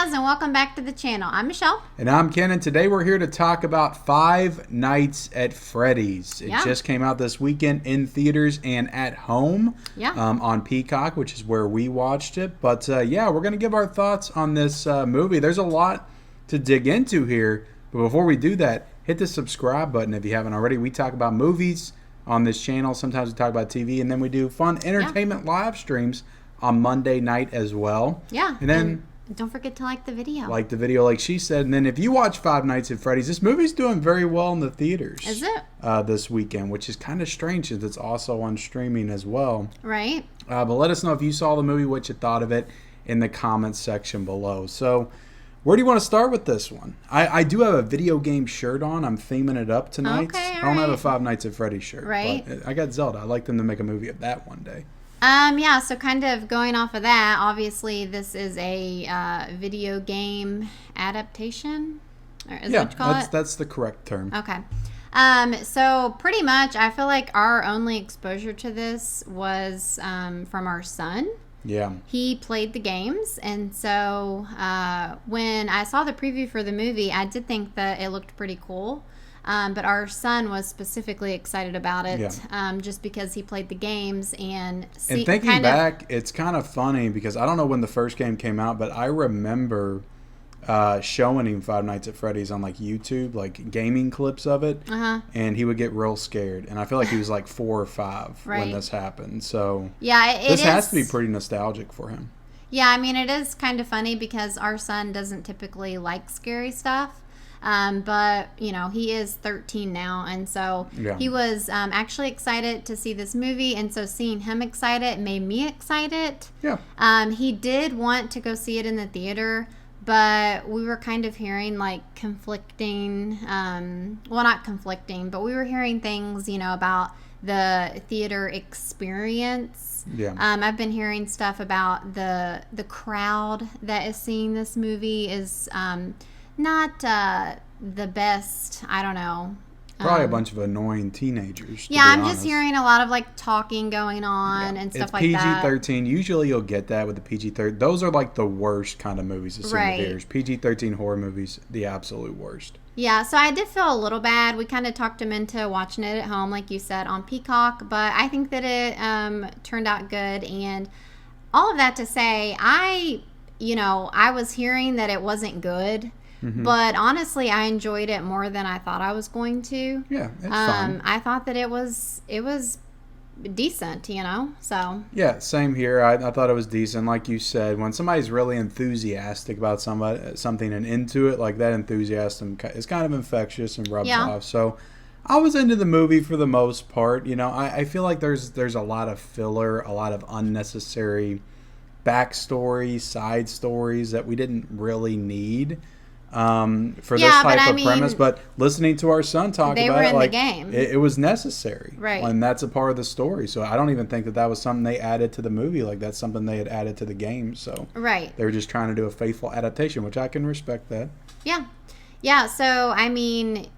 guys, and welcome back to the channel. I'm Michelle. And I'm Ken, and today we're here to talk about Five Nights at Freddy's. It just came out this weekend in theaters and at home on Peacock, which is where we watched it. But we're going to give our thoughts on this movie. There's a lot to dig into here, but before we do that, hit the subscribe button if you haven't already. We talk about movies on this channel. Sometimes we talk about TV, and then we do fun entertainment live streams on Monday night as well. Yeah. And then don't forget to like the video. Like the video, like she said. And then if you watch Five Nights at Freddy's, this movie's doing very well in the theaters. Is it? This weekend, which is kind of strange since it's also on streaming as well. Right. But let us know if you saw the movie, what you thought of it in the comments section below. So where do you want to start with this one? I do have a video game shirt on. I'm theming it up tonight. Okay, I don't have a Five Nights at Freddy's shirt. Right. But I got Zelda. I'd like them to make a movie of that one day. So kind of going off of that, obviously this is a video game adaptation. Or is that what you call it? That's the correct term. Okay. So pretty much I feel like our only exposure to this was from our son. Yeah. He played the games, and so when I saw the preview for the movie, I did think that it looked pretty cool. But our son was specifically excited about it just because he played the games. And thinking back, it's kind of funny because I don't know when the first game came out, but I remember showing him Five Nights at Freddy's on like YouTube, like gaming clips of it, and he would get real scared. And I feel like he was like 4 or 5 when this happened. So this has to be pretty nostalgic for him. Yeah, I mean, it is kind of funny because our son doesn't typically like scary stuff. But, you know, he is 13 now, and so he was actually excited to see this movie, and so seeing him excited made me excited. Yeah. He did want to go see it in the theater, but we were kind of hearing, like, conflicting, well, not conflicting, but we were hearing things, you know, about the theater experience. Yeah. I've been hearing stuff about the crowd that is seeing this movie is not the best. I don't know. Probably a bunch of annoying teenagers. Yeah, I'm just hearing a lot of like talking going on and stuff like that. It's PG-13. Usually you'll get that with the PG-13. Those are like the worst kind of movies to see in the theaters. PG-13 horror movies, the absolute worst. Yeah, so I did feel a little bad. We kind of talked him into watching it at home, like you said, on Peacock. But I think that it turned out good. And all of that to say, I was hearing that it wasn't good. But honestly, I enjoyed it more than I thought I was going to. Yeah, it's fun. I thought that it was decent, you know. So yeah, same here. I thought it was decent. Like you said, when somebody's really enthusiastic about something and into it, like that enthusiasm is kind of infectious and rubs off. So I was into the movie for the most part. You know, I feel like there's a lot of filler, a lot of unnecessary backstory, side stories that we didn't really need. For this type of premise, but listening to our son talk about it, like it was necessary, right? And that's a part of the story. So I don't even think that was something they added to the movie. Like that's something they had added to the game. So they were just trying to do a faithful adaptation, which I can respect that. Yeah. So I mean,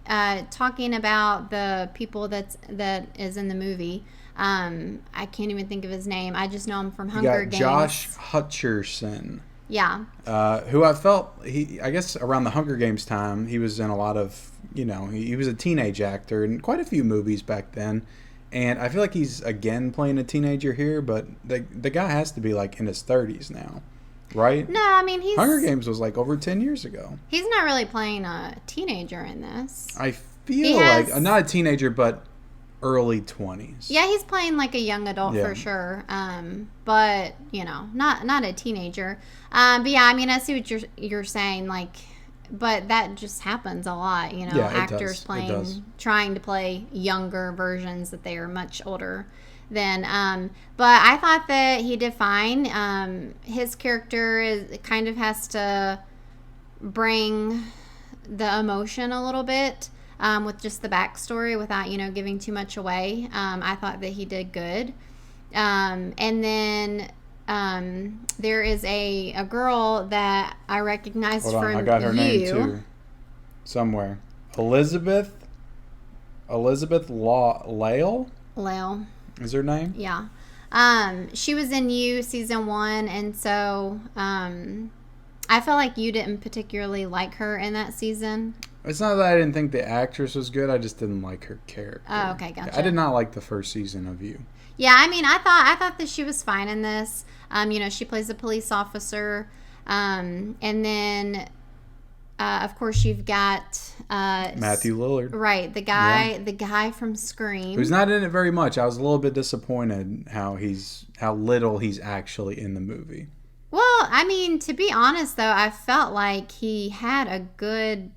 talking about the people that is in the movie. I can't even think of his name. I just know him from Hunger Games. Josh Hutcherson. Yeah. Who I felt, I guess around the Hunger Games time, he was in a lot of, he was a teenage actor in quite a few movies back then. And I feel like he's again playing a teenager here, but the guy has to be like in his 30s now, right? No, I mean, Hunger Games was like over 10 years ago. He's not really playing a teenager in this. I feel like, not a teenager, but early 20s. Yeah, he's playing like a young adult for sure. But not a teenager. But yeah, I mean, I see what you're saying. Like, but that just happens a lot. Actors trying to play younger versions that they are much older than. But I thought that he did fine. His character kind of has to bring the emotion a little bit. With just the backstory without, giving too much away. I thought that he did good. And then there is a girl that I recognized from you. I got her name too. Somewhere. Elizabeth Lale? Lale. Is her name? Yeah. She was in You season 1, and so I feel like you didn't particularly like her in that season. It's not that I didn't think the actress was good. I just didn't like her character. Oh, okay, gotcha. I did not like the first season of You. Yeah, I mean, I thought that she was fine in this. She plays a police officer, and then, of course, you've got Matthew Lillard, right? The guy from Scream, who's not in it very much. I was a little bit disappointed how little he's actually in the movie. Well, I mean, to be honest, though, I felt like he had a good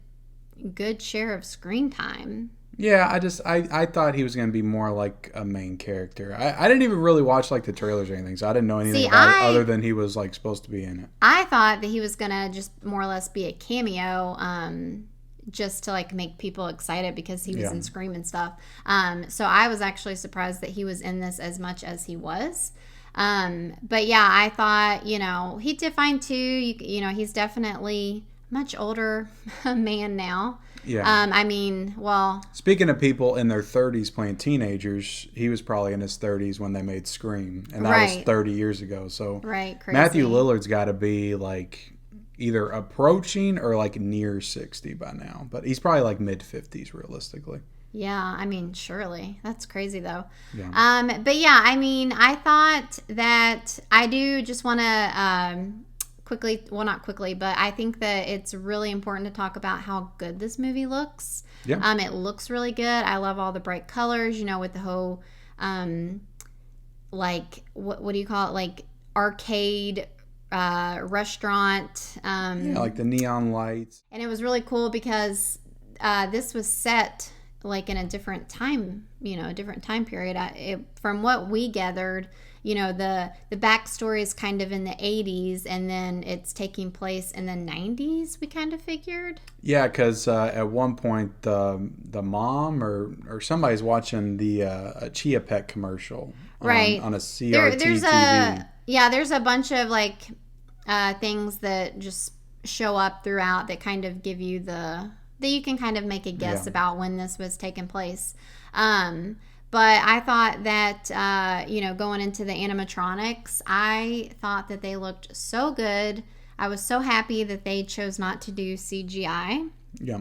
share of screen time. Yeah, I thought he was going to be more like a main character. I didn't even really watch like the trailers or anything, so I didn't know anything about it other than he was like supposed to be in it. I thought that he was going to just more or less be a cameo, just to like make people excited because he was in Scream and stuff. So I was actually surprised that he was in this as much as he was. But yeah, I thought, he did fine too. He's definitely much older man now. Yeah. I mean, well, speaking of people in their 30s playing teenagers, he was probably in his 30s when they made Scream, and that was 30 years ago. So crazy. Matthew Lillard's got to be like either approaching or like near 60 by now, but he's probably like mid 50s realistically. Yeah, I mean, surely. That's crazy, though. Yeah. But yeah, I mean, I thought that I do just want to quickly, well, not quickly, but I think that it's really important to talk about how good this movie looks. Yeah. It looks really good. I love all the bright colors, with the whole, like, what do you call it? Like, arcade restaurant. Like the neon lights. And it was really cool because this was set like in a different time, a different time period. From what we gathered, the backstory is kind of in the 80s, and then it's taking place in the 90s, we kind of figured. Yeah, because at one point the mom or somebody's watching the Chia Pet commercial on a CRT TV. There's a bunch of like things that just show up throughout that kind of give you that you can kind of make a guess about when this was taking place. But I thought that, going into the animatronics, I thought that they looked so good. I was so happy that they chose not to do CGI. Yeah.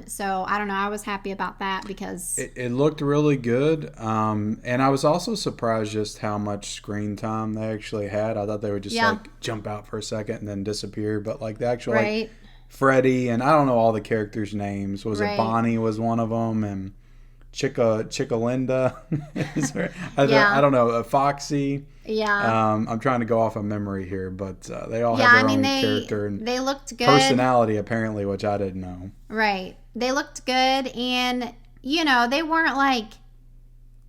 So, I don't know. I was happy about that because... It looked really good. And I was also surprised just how much screen time they actually had. I thought they would just like jump out for a second and then disappear. But like the actual... Like, Freddy, and I don't know all the characters' names. Was it Bonnie was one of them, and Chickalinda? I don't know. Foxy. Yeah. I'm trying to go off of memory here, but they all have their own character and they looked good. Personality, apparently, which I didn't know. Right. They looked good, and they weren't like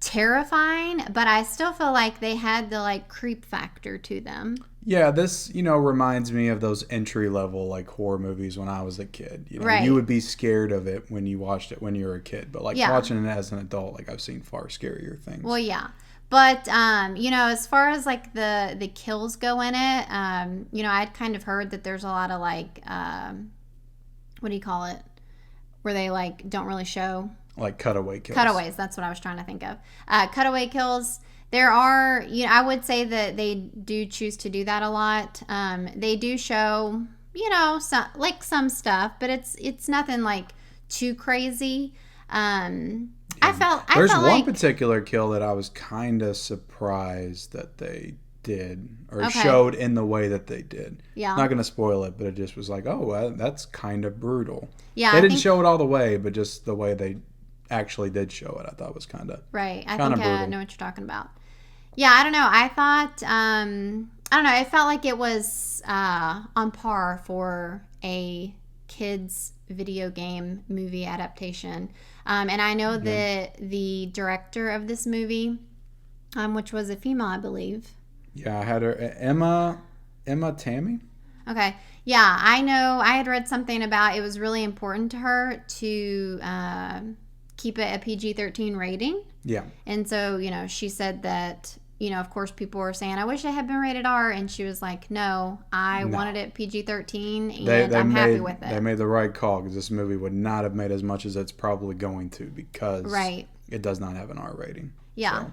terrifying, but I still feel like they had the like creep factor to them. Yeah, this, reminds me of those entry-level, like, horror movies when I was a kid. Right. You would be scared of it when you watched it when you were a kid. But, like, watching it as an adult, like, I've seen far scarier things. Well, yeah. But, as far as, like, the kills go in it, I'd kind of heard that there's a lot of, like, what do you call it? Where they, like, don't really show. Like, cutaway kills. Cutaways, that's what I was trying to think of. Cutaway kills. There are, I would say that they do choose to do that a lot. They do show, some stuff, but it's nothing like too crazy. There's one particular kill that I was kind of surprised that they did or showed in the way that they did. Yeah. I'm not going to spoil it, but it just was like, oh, that's kind of brutal. Yeah. They didn't show it all the way, but just the way they actually did show it, I thought was kind of right. I think I know what you're talking about. Yeah, I don't know. I thought, I don't know. It felt like it was on par for a kids video game movie adaptation. And I know that the director of this movie, which was a female, I believe. Yeah, I had her, Emma Tammy. Okay. Yeah, I know. I had read something about it was really important to her to keep it a PG-13 rating. Yeah. And so, she said that, of course people were saying, I wish it had been rated R. And she was like, no, I wanted it PG-13 and I'm happy with it. They made the right call because this movie would not have made as much as it's probably going to because it does not have an R rating. Yeah.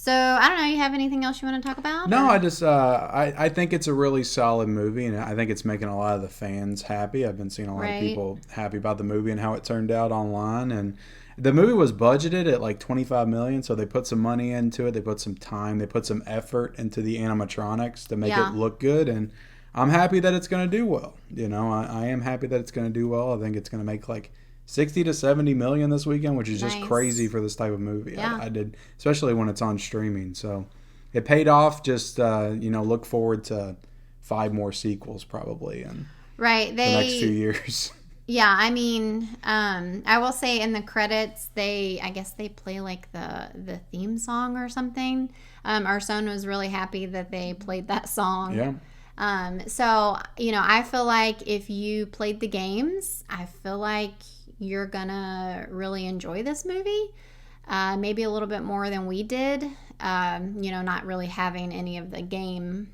So, I don't know. You have anything else you want to talk about? No, I just I think it's a really solid movie, and I think it's making a lot of the fans happy. I've been seeing a lot of people happy about the movie and how it turned out online. And the movie was budgeted at like $25 million, so they put some money into it. They put some time. They put some effort into the animatronics to make it look good. And I'm happy that it's going to do well. You know, I am happy that it's going to do well. I think it's going to make like 60 to 70 million this weekend, which is just crazy for this type of movie. Yeah. I did, especially when it's on streaming. So it paid off. Just, look forward to 5 more sequels probably in the next few years. Yeah, I mean, I will say in the credits, I guess they play like the theme song or something. Our son was really happy that they played that song. Yeah. So, I feel like if you played the games, I feel like you're gonna really enjoy this movie, maybe a little bit more than we did, not really having any of the game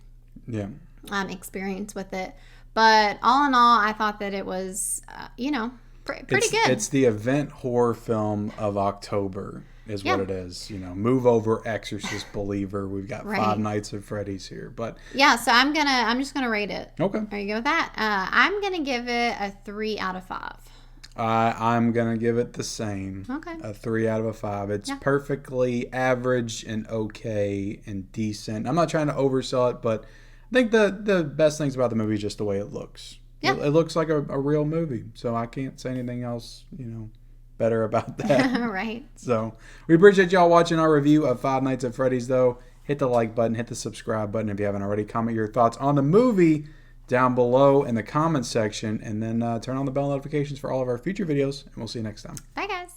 experience with it. But all in all, I thought that it was, pretty good. It's the event horror film of October is what it is. Move over, Exorcist, Believer. We've got Five Nights at Freddy's here. But yeah, so I'm just gonna rate it. Okay. Are you good with that? I'm gonna give it a 3 out of 5. I'm going to give it the same. Okay. A 3 out of 5. It's perfectly average and okay and decent. I'm not trying to oversell it, but I think the best things about the movie is just the way it looks. Yeah. It looks like a real movie, so I can't say anything else, better about that. Right. So we appreciate y'all watching our review of Five Nights at Freddy's, though. Hit the like button, hit the subscribe button if you haven't already. Comment your thoughts on the movie down below in the comments section, and then turn on the bell notifications for all of our future videos, and we'll see you next time. Bye, guys.